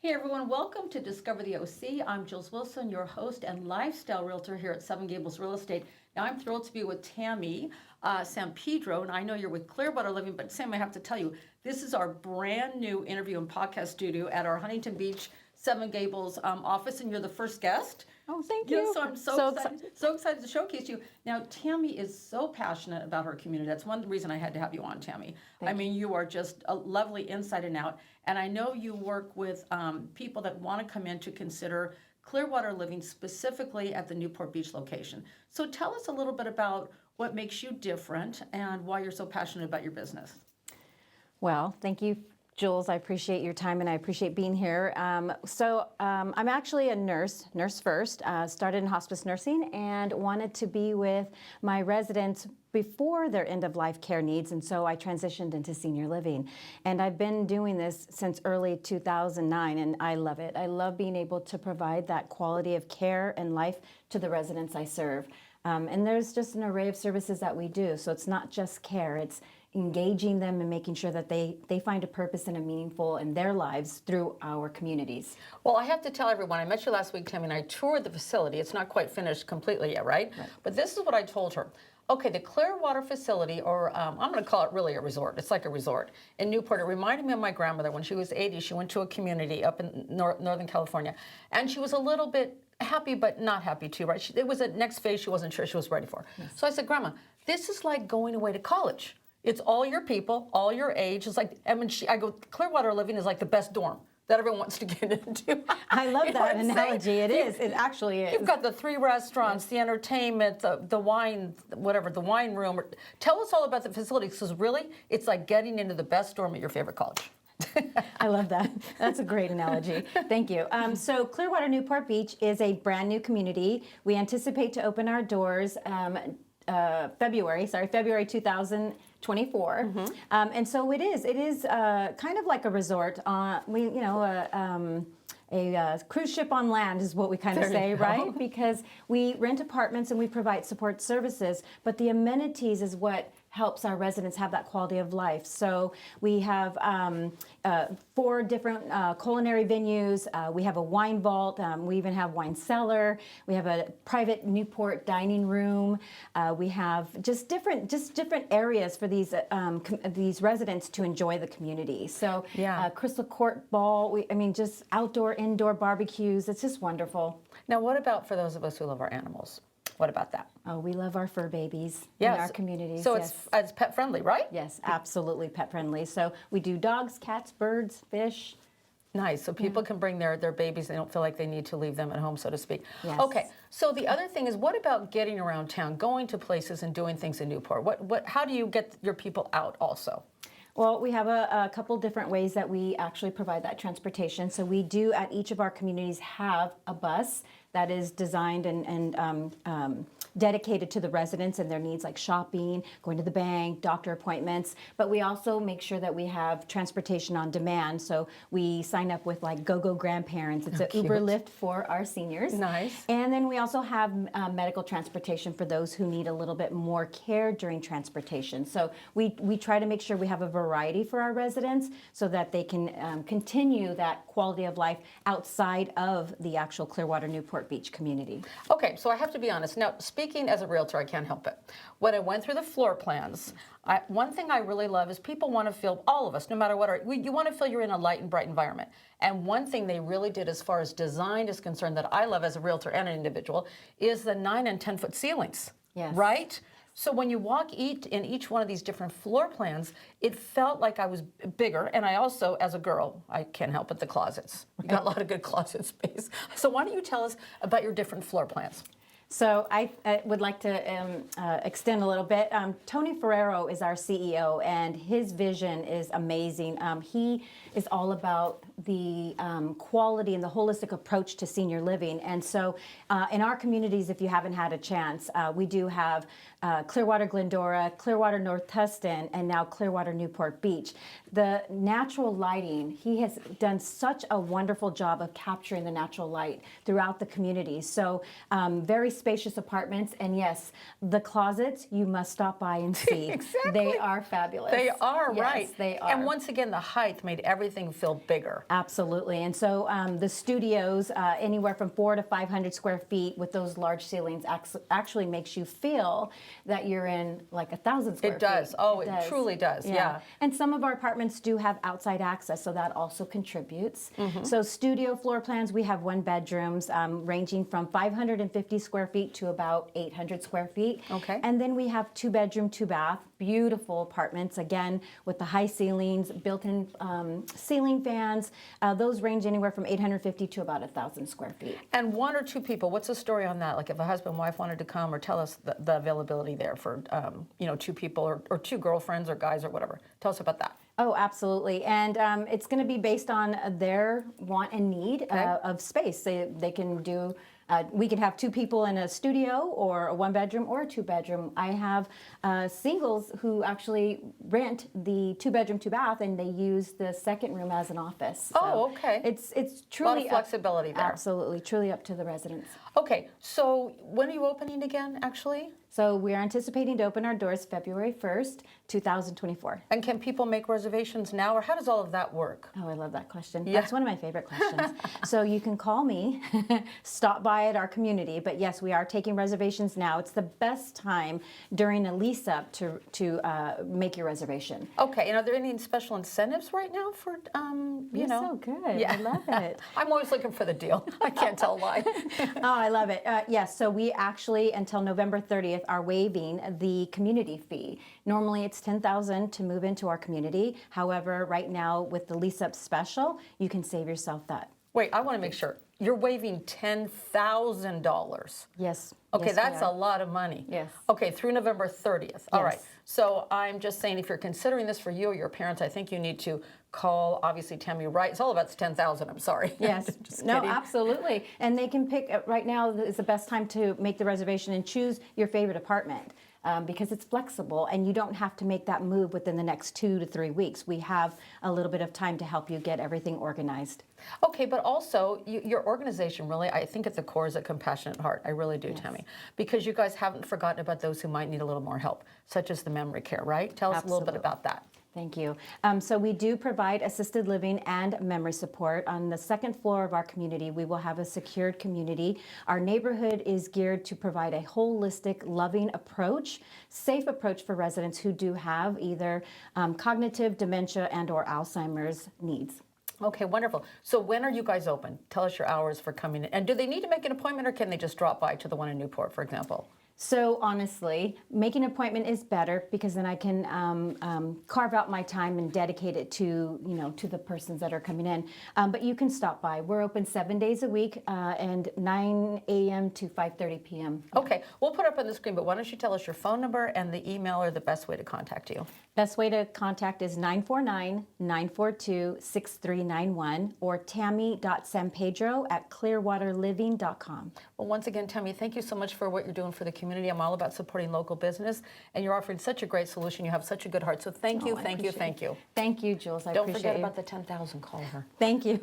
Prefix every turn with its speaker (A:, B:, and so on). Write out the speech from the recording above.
A: Hey everyone, welcome to Discover the OC. I'm Jules Wilson, your host and lifestyle realtor here at Seven Gables Real Estate. Now I'm thrilled to be with Tammie Sampedro, and I know you're with Clearwater Living, but Sam, I have to tell you, this is our brand new interview and podcast studio at our Huntington Beach Seven Gables office, and you're the first guest.
B: Oh, thank you.
A: So I'm so excited to showcase you. Now, Tammie is so passionate about her community. That's one reason I had to have you on, Tammie. I mean, you are just a lovely inside and out. And I know you work with people that want to come in to consider Clearwater Living, specifically at the Newport Beach location. So tell us a little bit about what makes you different and why you're so passionate about your business.
B: Well, thank you, Jules. I appreciate your time and I appreciate being here. I'm actually a nurse first, started in hospice nursing and wanted to be with my residents before their end-of-life care needs, and so I transitioned into senior living. And I've been doing this since early 2009, and I love it. I love being able to provide that quality of care and life to the residents I serve. And there's just an array of services that we do, so it's not just care, it's engaging them and making sure that they find a purpose and a meaningful in their lives through our communities.
A: Well, I have to tell everyone, I met you last week, Tammie, and I toured the facility. It's not quite finished completely yet, right? But this is what I told her. Okay, the Clearwater facility, or I'm going to call it really a resort. It's like a resort in Newport. It reminded me of my grandmother. When she was 80, she went to a community up in Northern California, and she was a little bit happy but not happy too, right? It was a next phase she wasn't sure she was ready for. Yes. So I said, Grandma, this is like going away to college. It's all your people, all your age. It's like, I go, Clearwater Living is like the best dorm that everyone wants to get into.
B: I love that analogy. It is. It actually is.
A: You've got the 3 restaurants, the entertainment, the wine, whatever, the wine room. Tell us all about the facilities, because really, it's like getting into the best dorm at your favorite college.
B: I love that. That's a great analogy. Thank you. So Clearwater Newport Beach is a brand new community. We anticipate to open our doors February 2024. Mm-hmm. And so it is kind of like a resort. A cruise ship on land is what we kind of say, right? Because we rent apartments and we provide support services, but the amenities is what helps our residents have that quality of life. So we have 4 different culinary venues. We have a wine vault. We even have wine cellar. We have a private Newport dining room. We have just different areas for these residents to enjoy the community. So Crystal Court Ball. Just outdoor, indoor barbecues. It's just wonderful.
A: Now, what about for those of us who love our animals? What about that?
B: Oh, we love our fur babies in our communities.
A: So it's pet friendly, right?
B: Yes, absolutely pet friendly. So we do dogs, cats, birds, fish.
A: Nice. So people can bring their babies. They don't feel like they need to leave them at home, so to speak.
B: Yes.
A: Okay. So the other thing is, what about getting around town, going to places and doing things in Newport? How do you get your people out also?
B: Well, we have a couple different ways that we actually provide that transportation. So we do at each of our communities have a bus that is designed and dedicated to the residents and their needs, like shopping, going to the bank, doctor appointments. But we also make sure that we have transportation on demand. So we sign up with like Go-Go Grandparents. It's an Uber Lyft for our seniors.
A: Nice.
B: And then we also have medical transportation for those who need a little bit more care during transportation. So we try to make sure we have a variety for our residents so that they can continue that quality of life outside of the actual Clearwater Newport Beach community.
A: Okay, so I have to be honest. Now, speaking as a realtor, I can't help it. When I went through the floor plans, one thing I really love is people want to feel, all of us, no matter what, you want to feel you're in a light and bright environment. And one thing they really did as far as design is concerned that I love as a realtor and an individual is the 9 and 10 foot ceilings.
B: Yes.
A: Right? So when you walk in each one of these different floor plans, it felt like I was bigger. And I also, as a girl, I can't help but the closets. You got a lot of good closet space. So why don't you tell us about your different floor plans?
B: So I would like to extend a little bit. Tony Ferrero is our CEO, and his vision is amazing. He is all about the quality and the holistic approach to senior living. And so in our communities, if you haven't had a chance, we do have Clearwater Glendora, Clearwater North Tustin, and now Clearwater Newport Beach. The natural lighting, he has done such a wonderful job of capturing the natural light throughout the community. So very spacious apartments, and yes, the closets you must stop by and see.
A: Exactly.
B: They are fabulous.
A: They are,
B: yes,
A: right.
B: They are.
A: And once again, the height made everything feel bigger.
B: Absolutely. And so the studios, anywhere from 400 to 500 square feet with those large ceilings actually makes you feel that you're in like 1,000 square feet.
A: It does. Oh, it
B: does.
A: truly does. Yeah.
B: And some of our apartments do have outside access, so that also contributes. So studio floor plans, we have one bedrooms ranging from 550 square feet to about 800 square feet.
A: Okay.
B: And then we have 2-bedroom, 2-bath, beautiful apartments, again, with the high ceilings, built-in ceiling fans. Those range anywhere from 850 to about 1,000 square feet.
A: And 1 or 2 people, what's the story on that? Like if a husband and wife wanted to come, or tell us the availability there for, 2 people or 2 girlfriends or guys or whatever. Tell us about that.
B: Oh, absolutely. And it's going to be based on their want and need of space. They can do, we can have 2 people in a studio or a 1-bedroom or a 2-bedroom. I have singles who actually rent the 2-bedroom, 2-bath, and they use the second room as an office.
A: Oh, okay.
B: It's truly
A: a lot of flexibility there.
B: Absolutely, truly up to the residents.
A: Okay, so when are you opening again, actually?
B: So we are anticipating to open our doors February 1st, 2024.
A: And can people make reservations now, or how does all of that work?
B: Oh, I love that question.
A: Yeah.
B: That's one of my favorite questions. So you can call me, stop by at our community, but yes, we are taking reservations now. It's the best time during a lease up to make your reservation.
A: Okay, and are there any special incentives right now for,
B: You're so good.
A: Yeah.
B: I love it.
A: I'm always looking for the deal. I can't tell why.
B: Oh, I love it. Yes, so we actually, until November 30th, are waiving the community fee. Normally it's $10,000 to move into our community. However, right now with the lease up special, you can save yourself that.
A: Wait, I want to make sure. You're waiving $10,000.
B: Yes.
A: Okay,
B: yes,
A: that's
B: we
A: a
B: are.
A: lot of money.
B: Yes.
A: Okay, through November 30th. All right.
B: Yes.
A: So I'm just saying, if you're considering this for you or your parents, I think you need to call, obviously, Tammie Wright. It's all about the $10,000. I'm sorry.
B: Yes.
A: Just
B: No,
A: kidding.
B: absolutely. And they can pick, right now is the best time to make the reservation and choose your favorite apartment. Because it's flexible and you don't have to make that move within the next 2 to 3 weeks. We have a little bit of time to help you get everything organized.
A: Okay, but also your organization really, I think at the core is a compassionate heart. I really do, Tammie, because you guys haven't forgotten about those who might need a little more help, such as the memory care, right? Tell us a little bit about that.
B: Thank you. So we do provide assisted living and memory support. On the second floor of our community, we will have a secured community. Our neighborhood is geared to provide a holistic, loving approach, safe approach for residents who do have either cognitive dementia and or Alzheimer's needs.
A: Okay, wonderful. So when are you guys open? Tell us your hours for coming in. And do they need to make an appointment, or can they just drop by to the one in Newport, for example?
B: So honestly, making an appointment is better because then I can carve out my time and dedicate it to, to the persons that are coming in. But you can stop by. We're open 7 days a week and 9 a.m. to 5:30 p.m.
A: Okay, we'll put it up on the screen, but why don't you tell us your phone number and the email, or the best way to contact you?
B: Best way to contact is 949-942-6391 or tammie.sampedro@clearwaterliving.com.
A: Well, once again, Tammie, thank you so much for what you're doing for the community. I'm all about supporting local business, and you're offering such a great solution. You have such a good heart. So thank you, thank you, thank you.
B: Thank you, Jules. I
A: Don't
B: appreciate
A: forget
B: you.
A: about the 10,000. Call her.
B: Thank you.